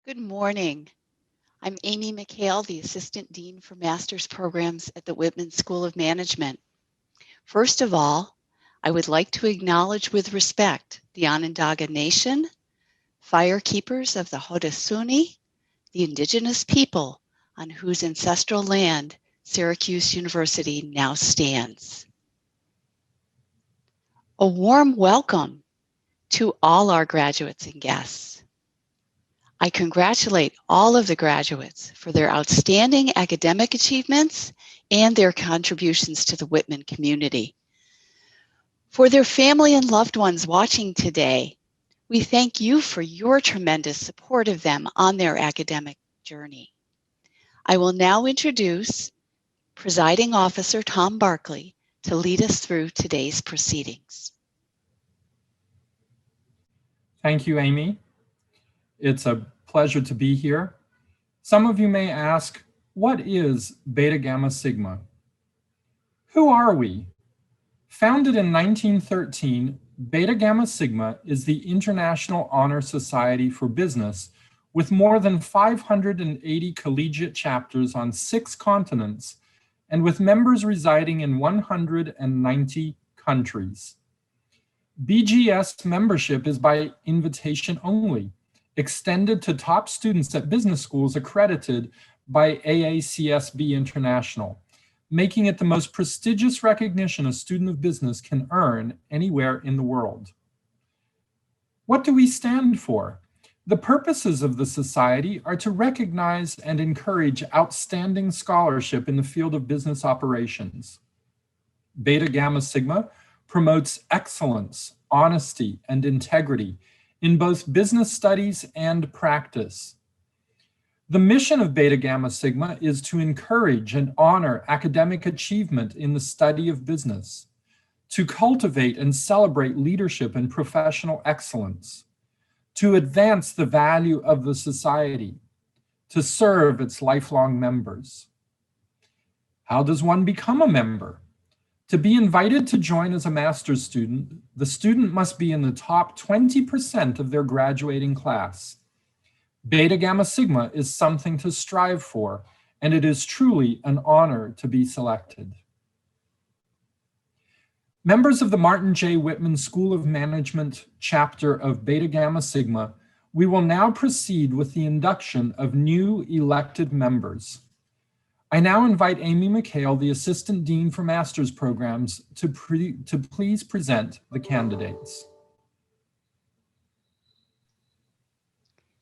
Good morning. I'm Amy McHale, the Assistant Dean for Master's Programs at the Whitman School of Management. First of all, I would like to acknowledge with respect the Onondaga Nation, firekeepers of the Haudenosaunee, the indigenous people on whose ancestral land Syracuse University now stands. A warm welcome to all our graduates and guests. I congratulate all of the graduates for their outstanding academic achievements and their contributions to the Whitman community. For their family and loved ones watching today, we thank you for your tremendous support of them on their academic journey. I will now introduce Presiding Officer Tom Barkley to lead us through today's proceedings. Thank you, Amy. It's a pleasure to be here. Some of you may ask, what is Beta Gamma Sigma? Who are we? Founded in 1913, Beta Gamma Sigma is the International Honor Society for Business with more than 580 collegiate chapters on 6 continents and with members residing in 190 countries. BGS membership is by invitation only, extended to top students at business schools accredited by AACSB International, making it the most prestigious recognition a student of business can earn anywhere in the world. What do we stand for? The purposes of the Society are to recognize and encourage outstanding scholarship in the field of business operations. Beta Gamma Sigma promotes excellence, honesty, and integrity in both business studies and practice. The mission of Beta Gamma Sigma is to encourage and honor academic achievement in the study of business, to cultivate and celebrate leadership and professional excellence, to advance the value of the society, to serve its lifelong members. How does one become a member? To be invited to join as a master's student, the student must be in the top 20% of their graduating class. Beta Gamma Sigma is something to strive for, and it is truly an honor to be selected. Members of the Martin J. Whitman School of Management chapter of Beta Gamma Sigma, we will now proceed with the induction of new elected members. I now invite Amy McHale, the Assistant Dean for Master's Programs, to please present the candidates.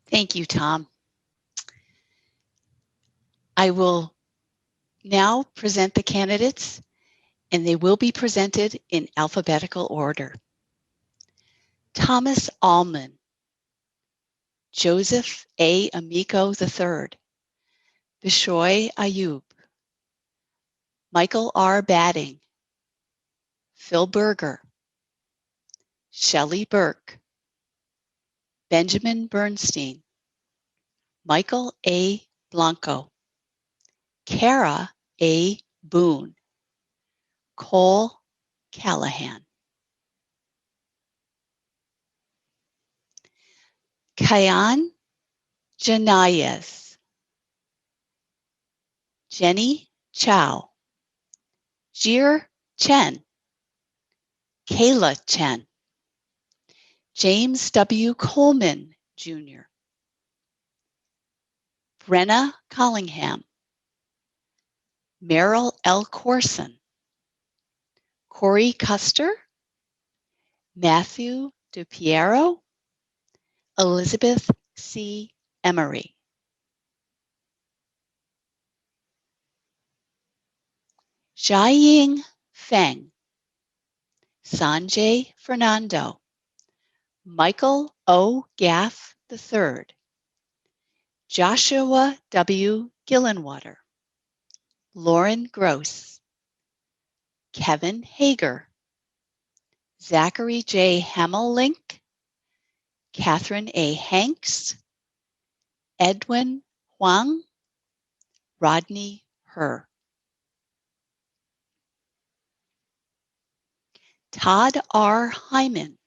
Thank you, Tom. I will now present the candidates, and they will be presented in alphabetical order. Thomas Allman, Joseph A. Amico III, Bishoy Ayub, Michael R. Batting, Phil Berger, Shelley Burke, Benjamin Bernstein, Michael A. Blanco, Kara A. Boone, Cole Callahan. Kayan Janayes, Jenny Chow, Jir Chen, Kayla Chen, James W. Coleman, Jr., Brenna Collingham, Merrill L. Corson, Corey Custer, Matthew DePiero, Elizabeth C. Emery. Jiaying Feng, Sanjay Fernando, Michael O. Gaff III, Joshua W. Gillenwater, Lauren Gross, Kevin Hager, Zachary J. Hamelink, Catherine A. Hanks, Edwin Huang, Rodney Herr. Todd R. Hyman,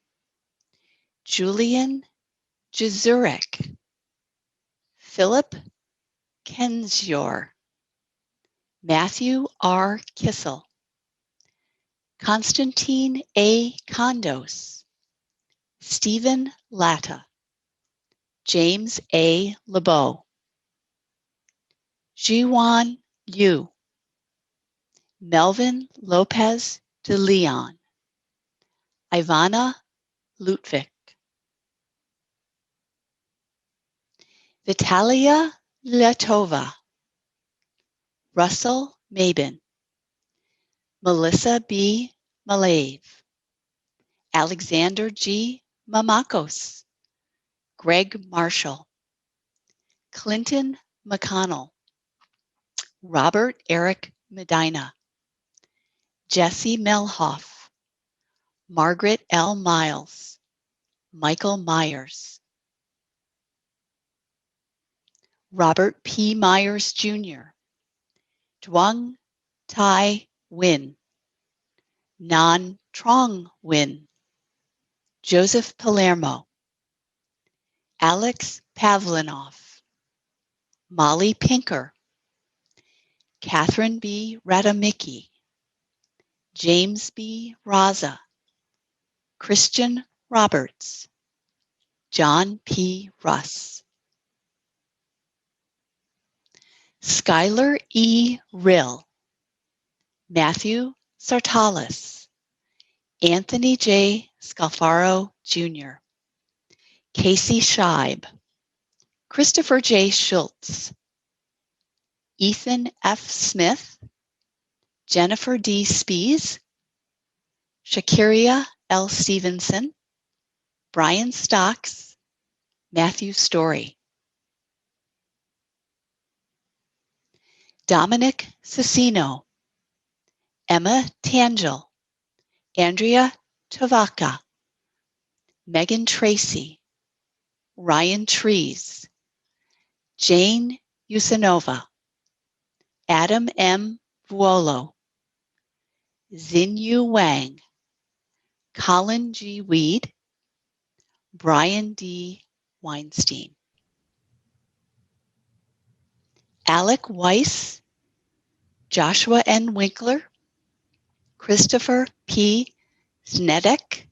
Julian Jezurek, Philip Kenzior, Matthew R. Kissel, Constantine A. Condos, Stephen Latta, James A. LeBeau, Jiwan Liu, Melvin Lopez de Leon, Ivana Lutvik, Vitalia Letova, Russell Mabin, Melissa B. Malave, Alexander G. Mamakos, Greg Marshall, Clinton McConnell, Robert Eric Medina, Jesse Melhoff, Margaret L. Miles, Michael Myers, Robert P. Myers Jr., Duong Tai Nguyen, Nan Trong Nguyen, Joseph Palermo, Alex Pavlinov, Molly Pinker, Catherine B. Radamicki, James B. Raza, Christian Roberts, John P. Russ, Skylar E. Rill, Matthew Sartalis, Anthony J. Scalfaro Jr., Casey Scheib, Christopher J. Schultz, Ethan F. Smith, Jennifer D. Spees, Shakiria L. Stevenson, Brian Stocks, Matthew Story, Dominic Cicino, Emma Tangel, Andrea Tavaka, Megan Tracy, Ryan Trees, Jane Usanova, Adam M. Vuolo, Xinyu Wang, Colin G. Weed, Brian D. Weinstein, Alec Weiss, Joshua N. Winkler, Christopher P. Znedek,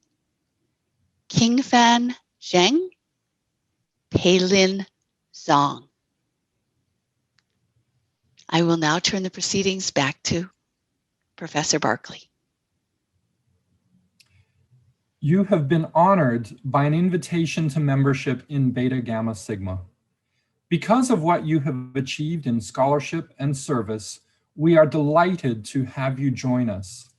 Qingfan Zheng, Peilin Zhang. I will now turn the proceedings back to Professor Barkley. You have been honored by an invitation to membership in Beta Gamma Sigma. Because of what you have achieved in scholarship and service, we are delighted to have you join us.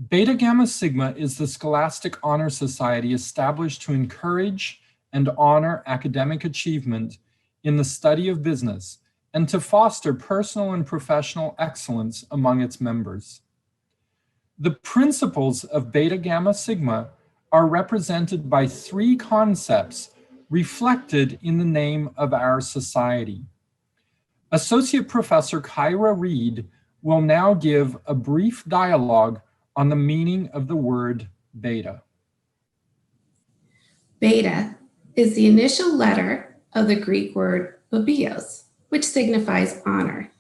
Beta Gamma Sigma is the scholastic honor society established to encourage and honor academic achievement in the study of business and to foster personal and professional excellence among its members. The principles of Beta Gamma Sigma are represented by three concepts reflected in the name of our society. Associate Professor Kyra Reed will now give a brief dialogue on the meaning of the word beta. Beta is the initial letter of the Greek word babios, which signifies honor.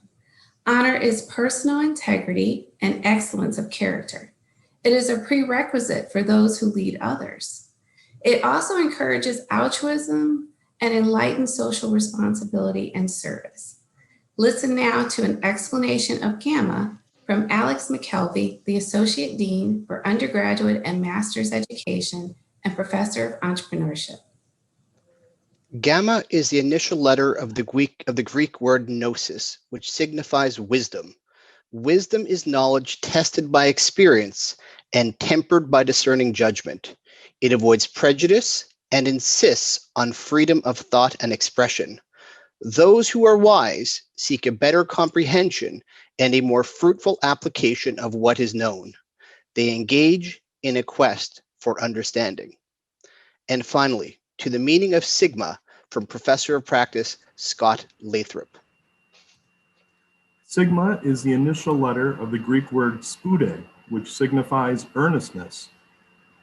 Honor is personal integrity and excellence of character. It is a prerequisite for those who lead others. It also encourages altruism and enlightened social responsibility and service. Listen now to an explanation of Gamma from Alex McKelvey, the Associate Dean for Undergraduate and Master's Education and Professor of Entrepreneurship. Gamma is the initial letter of the Greek word gnosis, which signifies wisdom. Wisdom is knowledge tested by experience and tempered by discerning judgment. It avoids prejudice and insists on freedom of thought and expression. Those who are wise seek a better comprehension and a more fruitful application of what is known. They engage in a quest for understanding. And finally, to the meaning of sigma from Professor of Practice Scott Lathrop. Sigma is the initial letter of the Greek word spude, which signifies earnestness.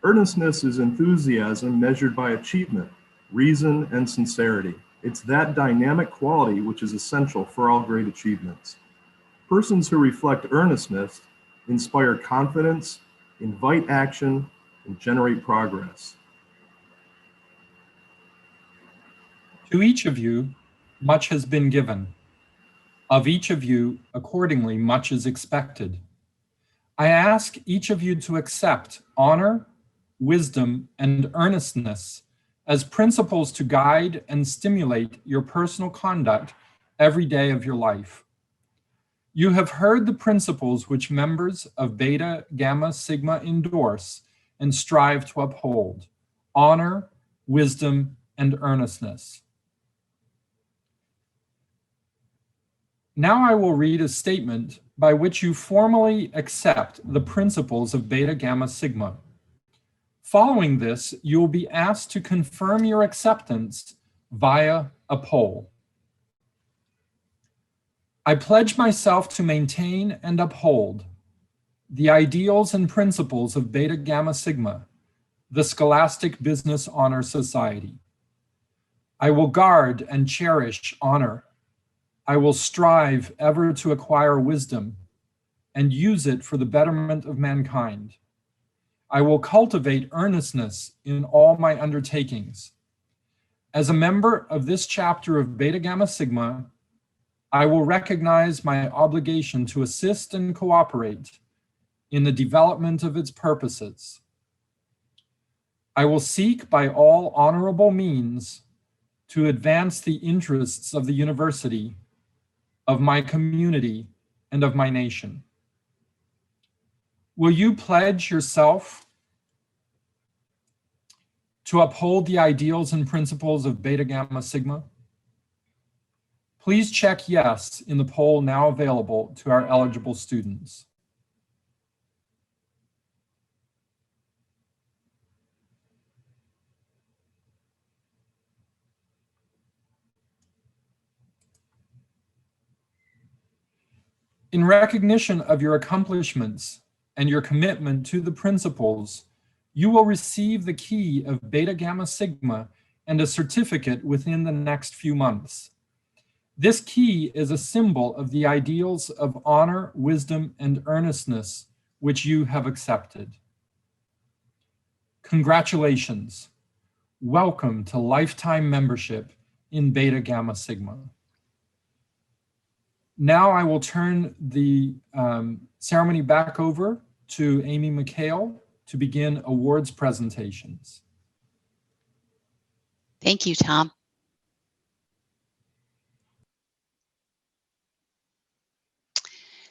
Earnestness is enthusiasm measured by achievement, reason, and sincerity. It's that dynamic quality which is essential for all great achievements. Persons who reflect earnestness inspire confidence, invite action, and generate progress. To each of you, much has been given. Of each of you, accordingly, much is expected. I ask each of you to accept honor, wisdom, and earnestness as principles to guide and stimulate your personal conduct every day of your life. You have heard the principles which members of Beta, Gamma, Sigma endorse and strive to uphold: honor, wisdom, and earnestness. Now I will read a statement by which you formally accept the principles of Beta, Gamma, Sigma. Following this, you will be asked to confirm your acceptance via a poll. I pledge myself to maintain and uphold the ideals and principles of Beta, Gamma, Sigma, the Scholastic Business Honor Society. I will guard and cherish honor. I will strive ever to acquire wisdom and use it for the betterment of mankind. I will cultivate earnestness in all my undertakings. As a member of this chapter of Beta, Gamma, Sigma, I will recognize my obligation to assist and cooperate in the development of its purposes. I will seek by all honorable means to advance the interests of the university, of my community, and of my nation. Will you pledge yourself to uphold the ideals and principles of Beta, Gamma, Sigma? Please check yes in the poll now available to our eligible students. In recognition of your accomplishments and your commitment to the principles, you will receive the key of Beta, Gamma, Sigma and a certificate within the next few months. This key is a symbol of the ideals of honor, wisdom, and earnestness which you have accepted. Congratulations. Welcome to lifetime membership in Beta, Gamma, Sigma. Now I will turn the ceremony back over to Amy McHale to begin awards presentations. Thank you, Tom.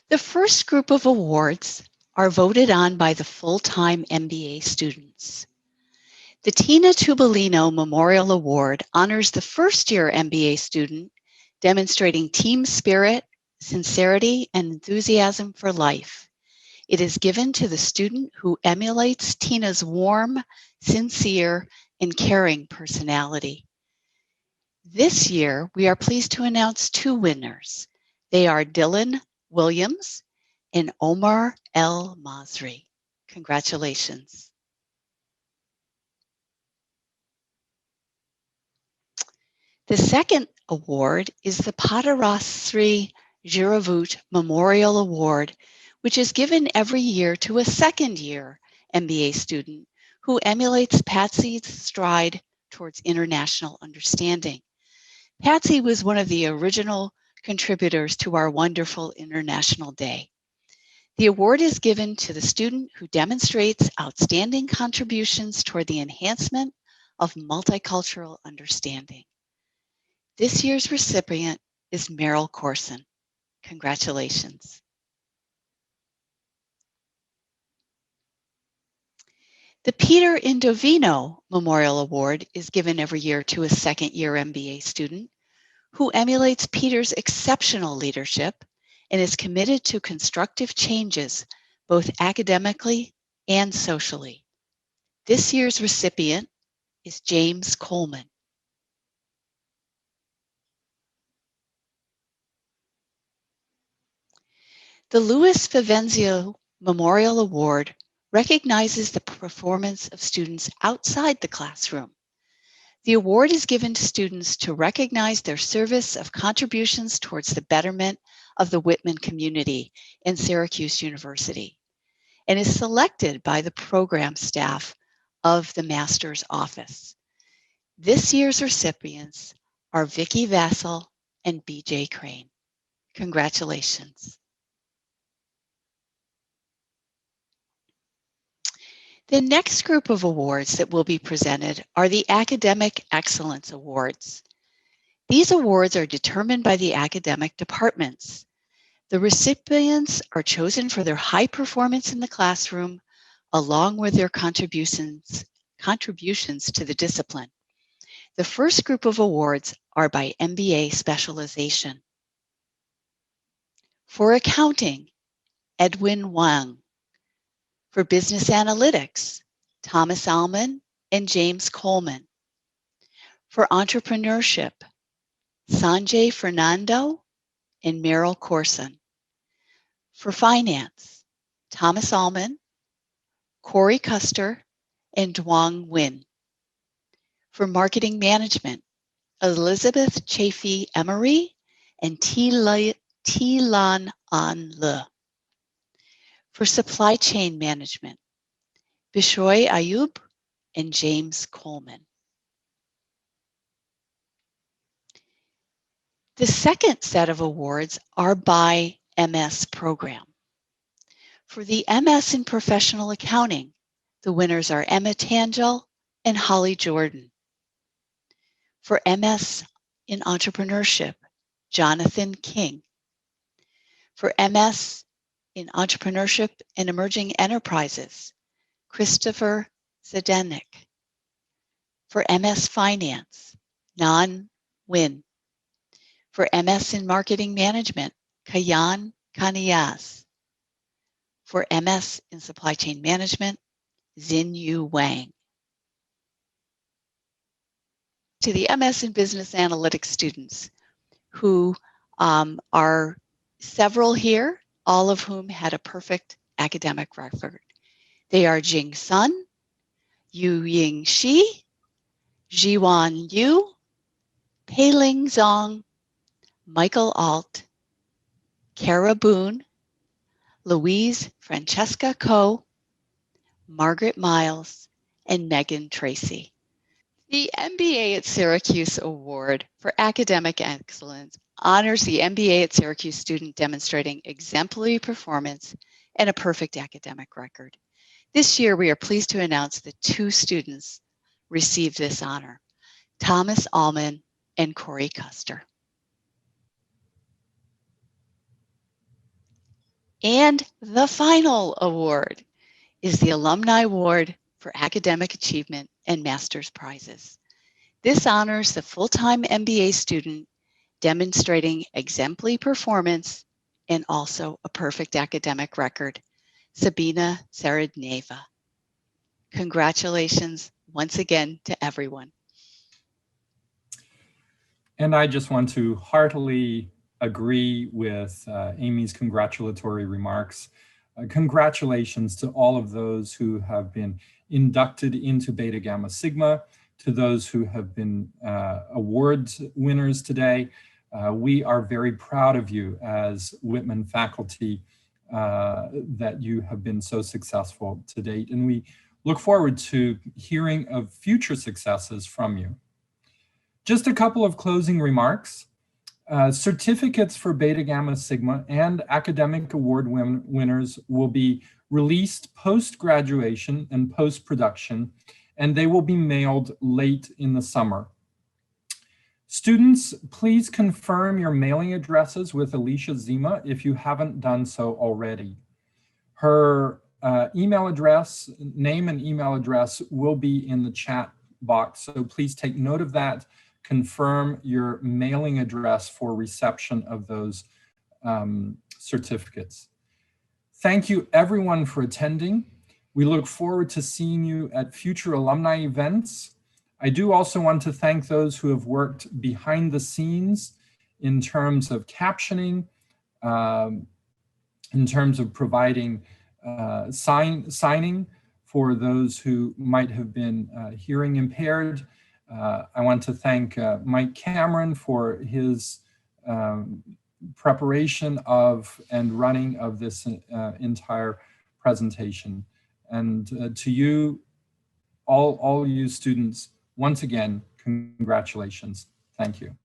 The first group of awards are voted on by the full-time MBA students. The Tina Tubelino Memorial Award honors the first-year MBA student demonstrating team spirit, sincerity, and enthusiasm for life. It is given to the student who emulates Tina's warm, sincere, and caring personality. This year, we are pleased to announce two winners. They are Dylan Williams and Omar El Masri. Congratulations. The second award is the Padarossari Jiravut Memorial Award, which is given every year to a second-year MBA student who emulates Patsy's stride towards international understanding. Patsy was one of the original contributors to our wonderful International Day. The award is given to the student who demonstrates outstanding contributions toward the enhancement of multicultural understanding. This year's recipient is Meryl Corson. Congratulations. The Peter Indovino Memorial Award is given every year to a second-year MBA student who emulates Peter's exceptional leadership and is committed to constructive changes, both academically and socially. This year's recipient is James Coleman. The Louis Favenzio Memorial Award recognizes the performance of students outside the classroom. The award is given to students to recognize their service of contributions towards the betterment of the Whitman community in Syracuse University, and is selected by the program staff of the Master's Office. This year's recipients are Vicki Vassell and BJ Crane. Congratulations. The next group of awards that will be presented are the Academic Excellence Awards. These awards are determined by the academic departments. The recipients are chosen for their high performance in the classroom, along with their contributions to the discipline. The first group of awards are by MBA specialization. For accounting, Edwin Wang. For business analytics, Thomas Allman and James Coleman. For entrepreneurship, Sanjay Fernando and Meryl Corson. For finance, Thomas Allman, Corey Custer, and Duong Nguyen. For marketing management, Elizabeth Chafee Emery and Lan An Le. For supply chain management, Bishoy Ayub and James Coleman. The second set of awards are by MS program. For the MS in Professional Accounting, the winners are Emma Tangel and Holly Jordan. For MS in Entrepreneurship, Jonathan King. For MS in Entrepreneurship and Emerging Enterprises, Christopher Zdenek. For MS Finance, Nan Nguyen. For MS in Marketing Management, Kayan Kaniyas. For MS in Supply Chain Management, Xinyu Wang. To the MS in Business Analytics students, who are several here, all of whom had a perfect academic record. They are Jing Sun, Yu Ying Shi, Jiwan Yu, Peiling Zong, Michael Alt, Kara Boone, Louise Francesca Coe, Margaret Miles, and Megan Tracy. The MBA at Syracuse Award for Academic Excellence honors the MBA at Syracuse student demonstrating exemplary performance and a perfect academic record. This year, we are pleased to announce that 2 students received this honor, Thomas Allman and Corey Custer. And the final award is the Alumni Award for Academic Achievement and Master's Prizes. This honors the full-time MBA student demonstrating exemplary performance and also a perfect academic record, Sabina Saradneva. Congratulations once again to everyone. And I just want to heartily agree with Amy's congratulatory remarks. Congratulations to all of those who have been inducted into Beta Gamma Sigma, to those who have been awards winners today. We are very proud of you as Whitman faculty that you have been so successful to date, and we look forward to hearing of future successes from you. Just a couple of closing remarks. Certificates for Beta Gamma Sigma and academic award winners will be released post-graduation and post-production, and they will be mailed late in the summer. Students, please confirm your mailing addresses with Alicia Zima if you haven't done so already. Her email address, name and email address will be in the chat box, so please take note of that. Confirm your mailing address for reception of those certificates. Thank you everyone for attending. We look forward to seeing you at future alumni events. I do also want to thank those who have worked behind the scenes in terms of captioning, in terms of providing signing for those who might have been hearing impaired, I want to thank Mike Cameron for his preparation of and running of this entire presentation. And to you, all you students, once again, congratulations. Thank you.